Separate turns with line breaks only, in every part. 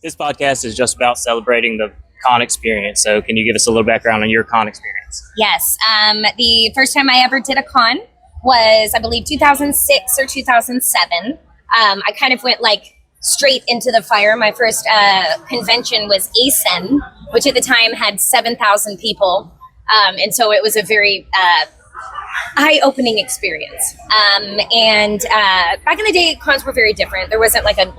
This podcast is just about celebrating the con experience. So can you give us a little background on your con experience?
Yes. The first time I ever did a con was, I believe, 2006 or 2007. I kind of went like straight into the fire. My first convention was ASEN, which at the time had 7,000 people. And so it was a very eye-opening experience. And back in the day, cons were very different. There wasn't like a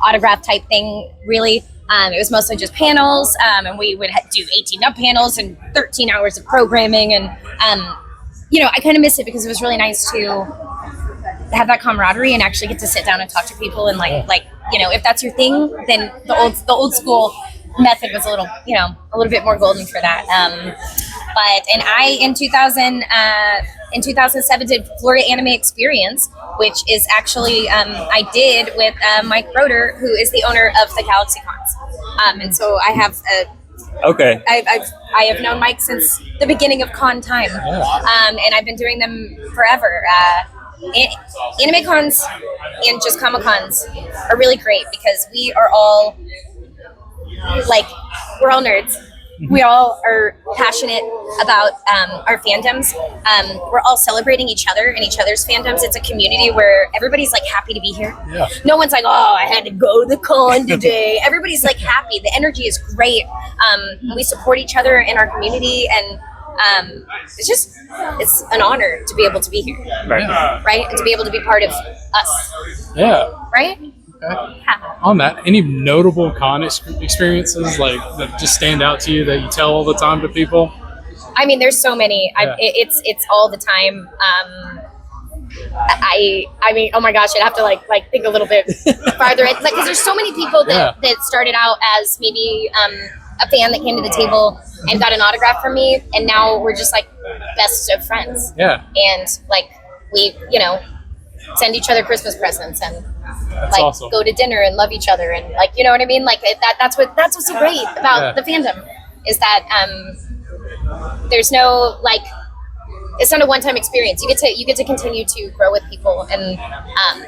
autograph type thing, really. It was mostly just panels, and we would do 18 up panels and 13 hours of programming. And, I kind of miss it because it was really nice to have that camaraderie and actually get to sit down and talk to people. And if that's your thing, then the old school method was a little bit more golden for that. And I, in 2007, did Florida Anime Experience, which is actually, I did with Mike Roeder, who is the owner of the GalaxyCons. And so I have
Okay.
I have known Mike since the beginning of con time. And I've been doing them forever. Anime cons and just Comic Cons are really great because we are all we're all nerds. We all are passionate about our fandoms. We're all celebrating each other and each other's fandoms. It's a community where everybody's happy to be here. Yeah. No one's like, oh, I had to go to the con today. Everybody's happy. The energy is great. We support each other in our community, and it's an honor to be able to be here. Right? And to be able to be part of us. Yeah. Right?
Okay. On that, any notable con experiences that just stand out to you that you tell all the time to people?
I mean, there's so many. Yeah. It's all the time. I mean, oh my gosh, I'd have to think a little bit farther. Because there's so many people that started out as maybe a fan that came to the table and got an autograph from me, and now we're just best of friends. Yeah. And we send each other Christmas presents and awesome. Go to dinner and love each other, and you know what I mean. That's what's so great about the fandom is that there's no it's not a one-time experience. You get to continue to grow with people, and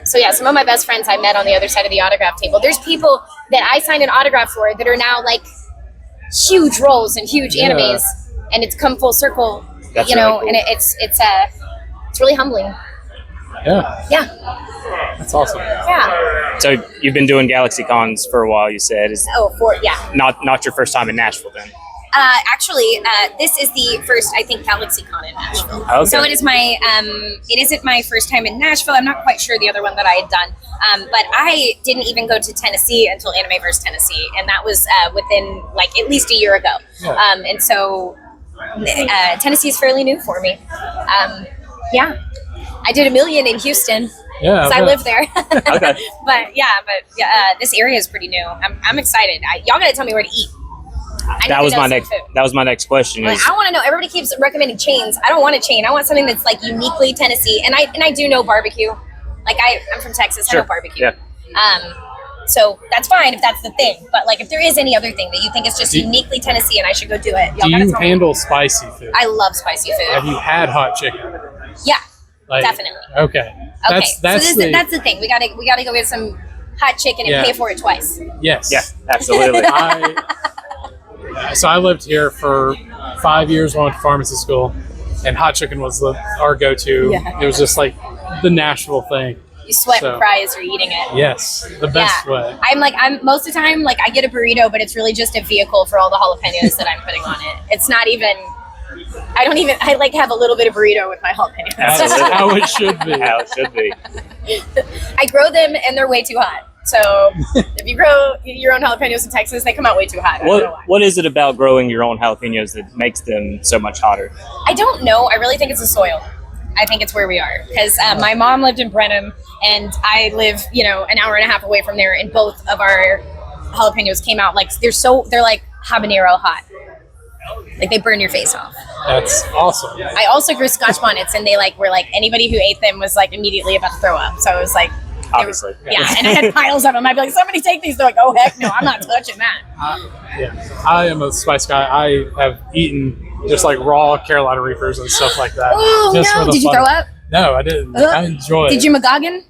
some of my best friends I met on the other side of the autograph table. There's people that I signed an autograph for that are now huge roles in huge animes, and it's come full circle.
That's really cool.
And it's really humbling. Yeah.
That's awesome.
Yeah.
So you've been doing GalaxyCons for a while, you said. Not your first time in Nashville then?
Actually, this is the first, I think, GalaxyCon in Nashville.
Okay.
So it isn't my first time in Nashville. I'm not quite sure the other one that I had done. But I didn't even go to Tennessee until Animeverse Tennessee, and that was within at least a year ago. Yeah. And so Tennessee is fairly new for me. I did 1 million in Houston. Yeah, because I live there.
Okay.
But this area is pretty new. I'm excited. Y'all gotta tell me where to eat.
That was my next question.
I want to know. Everybody keeps recommending chains. I don't want a chain. I want something that's uniquely Tennessee. And I do know barbecue. I'm from Texas. Sure. I know barbecue. Yeah. So that's fine if that's the thing. But if there is any other thing that you think is just uniquely Tennessee and I should go do it,
do you handle spicy food?
I love spicy food.
Have you had hot chicken?
Yeah. Definitely.
Okay.
That's the thing. We gotta go get some hot chicken and pay for it twice.
Yes.
Yeah, absolutely.
So I lived here for 5 years when I went to pharmacy school, and hot chicken was our go-to. Yeah. It was just the Nashville thing.
You sweat and cry as you're eating it.
Yes, the best way.
I'm most of the time I get a burrito, but it's really just a vehicle for all the jalapenos that I'm putting on it. It's not even. I have a little bit of burrito with my jalapenos.
That's how it should be.
How it should be.
I grow them and they're way too hot. So if you grow your own jalapenos in Texas, they come out way too hot.
What is it about growing your own jalapenos that makes them so much hotter?
I don't know. I really think it's the soil. I think it's where we are. Because my mom lived in Brenham and I live, an hour and a half away from there, and both of our jalapenos came out they're habanero hot. They burn your face off.
That's awesome.
I also grew Scotch bonnets, and they were anybody who ate them was immediately about to throw up. So it was
obviously.
And I had piles of them. I'd be like, somebody take these. They're like, oh heck no, I'm not touching that.
I am a spice guy. I have eaten just raw Carolina Reapers and stuff like that.
Oh no! Did you throw up?
No, I didn't. I enjoy it.
Did you McGoggin?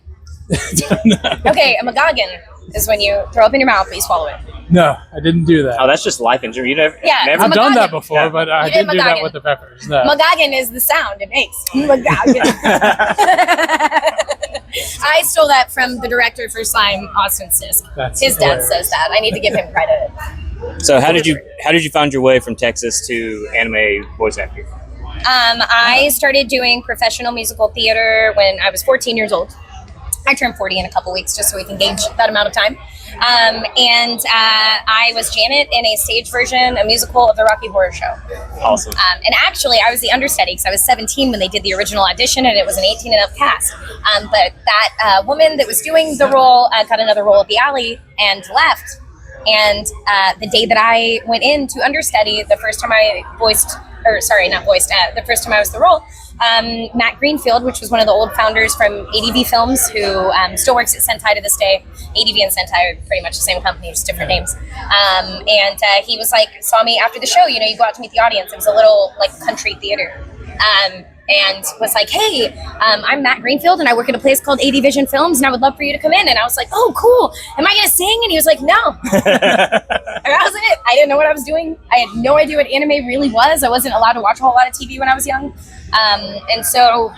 No.
Okay, a McGoggin. is when you throw up in your mouth, but you swallow it.
No, I didn't do that.
Oh, that's just life in general. You never.
Yeah,
Never,
I've done that before,
Yeah.
but I
You did
didn't do that
McGoggin.
with the peppers. No.
McGoggin is the sound it makes. McGoggin. I stole that from the director for Slime, Austin Sisk.
That's
His dad
hilarious.
says that. I need to give him credit.
So how did you find your way from Texas to anime voice acting?
I started doing professional musical theater when I was 14 years old. I turned 40 in a couple weeks, just so we can gauge that amount of time. And I was Janet in a stage version, a musical of the Rocky Horror Show.
Awesome.
And actually, I was the understudy because I was 17 when they did the original audition, and it was an 18 and up cast. But that woman that was doing the role got another role at the Alley and left. And the day that I went in to understudy, the first time I the first time I was the role, Matt Greenfield, which was one of the old founders from ADV Films, who still works at Sentai to this day. ADV and Sentai are pretty much the same company, just different names. And he was like, saw me after the show, you go out to meet the audience. It was a little like country theater. And was like, hey, I'm Matt Greenfield and I work at a place called AD Vision Films and I would love for you to come in. And I was like, oh, cool. Am I going to sing? And he was like, no. And that was it. I didn't know what I was doing. I had no idea what anime really was. I wasn't allowed to watch a whole lot of TV when I was young. And so,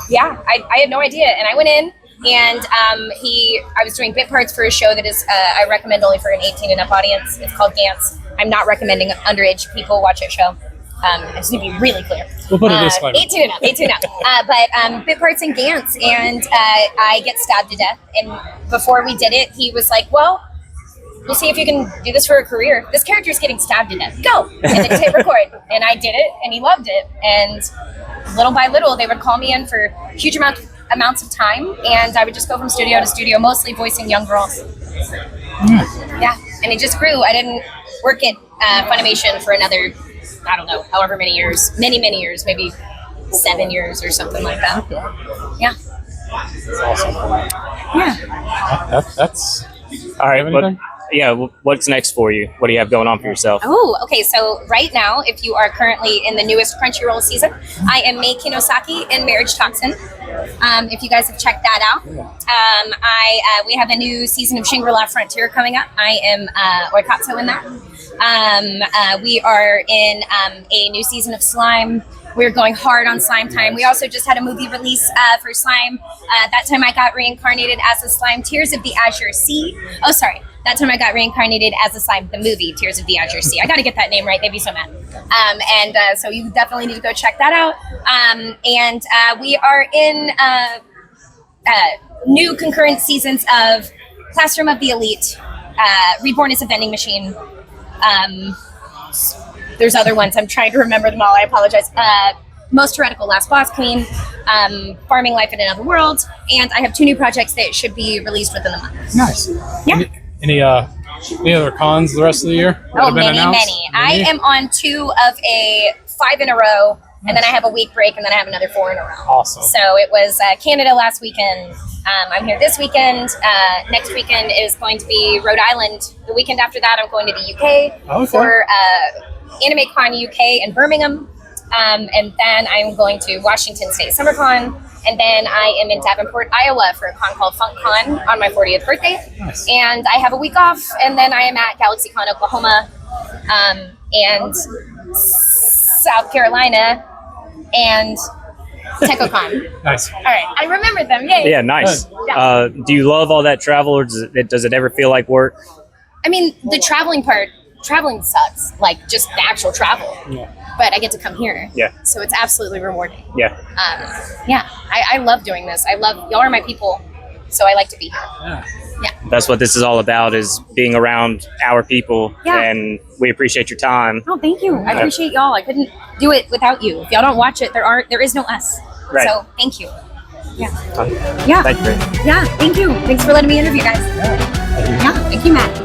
yeah, I had no idea. And I went in and I was doing bit parts for a show that is, I recommend only for an 18 and up audience. It's called Gantz. I'm not recommending underage people watch that show. I just need to be really clear.
We'll put a disclaimer.
18 and up. But bit parts and Gantz, and I get stabbed to death. And before we did it, he was like, well, we'll see if you can do this for a career. This character is getting stabbed to death. Go! And then hit record. And I did it, and he loved it. And little by little, they would call me in for huge amounts of time, and I would just go from studio to studio, mostly voicing young girls. Yeah, and it just grew. I didn't work at Funimation for another, I don't know, however many years, many years, maybe 7 years or something like that. Yeah.
That's awesome.
Yeah.
That's
All right.
anything?
What's next for you? What do you have going on for yourself?
Oh, okay. So right now, if you are currently in the newest Crunchyroll season, I am Mei Kinosaki in Marriage Toxin. If you guys have checked that out, we have a new season of Shangri-La Frontier coming up. I am Oikatsu in that. We are in a new season of Slime. We're going hard on Slime Time. We also just had a movie release for Slime. That time I got reincarnated as a Slime, Tears of the Azure Sea. Oh, sorry. That time I got reincarnated as a Slime, the movie, Tears of the Azure Sea. I got to get that name right. They'd be so mad. So you definitely need to go check that out. We are in new concurrent seasons of Classroom of the Elite, Reborn as a Vending Machine. There's other ones. I'm trying to remember them all. I apologize. Most Heretical Last Boss Queen, Farming Life in Another World, and I have 2 new projects that should be released within the month.
Nice.
Yeah.
Any other cons the rest of the year? that
Oh,
have been
many.
announced?
I am on 2 of a 5 in a row, and then I have a week break, and then I have another 4 in a row.
Awesome.
So it was Canada last weekend. I'm here this weekend. Next weekend is going to be Rhode Island. The weekend after that, I'm going to the UK for AnimeCon UK in Birmingham. And then I'm going to Washington State SummerCon. And then I am in Davenport, Iowa for a con called FunkCon on my 40th birthday. Nice. And I have a week off. And then I am at GalaxyCon, Oklahoma, and South Carolina, and TechoCon.
Nice.
All right. I remember them. Yay.
Yeah, nice.
Yeah.
Do you love all that travel, or does it ever feel like work?
I mean, the traveling sucks. Like, just the actual travel.
Yeah.
But I get to come here.
Yeah.
So it's absolutely rewarding.
Yeah.
I love doing this. Y'all are my people. So I like to be here.
Yeah.
That's what this is all about, is being around our people.
Yeah.
And we appreciate your time.
Oh, thank you. I appreciate y'all. I couldn't do it without you. If y'all don't watch it, there is no us.
Right.
So thank you. Yeah.
Yeah. Thank you.
Yeah. Thank you. Thanks for letting me interview, guys. Yeah. Thank you, Matt.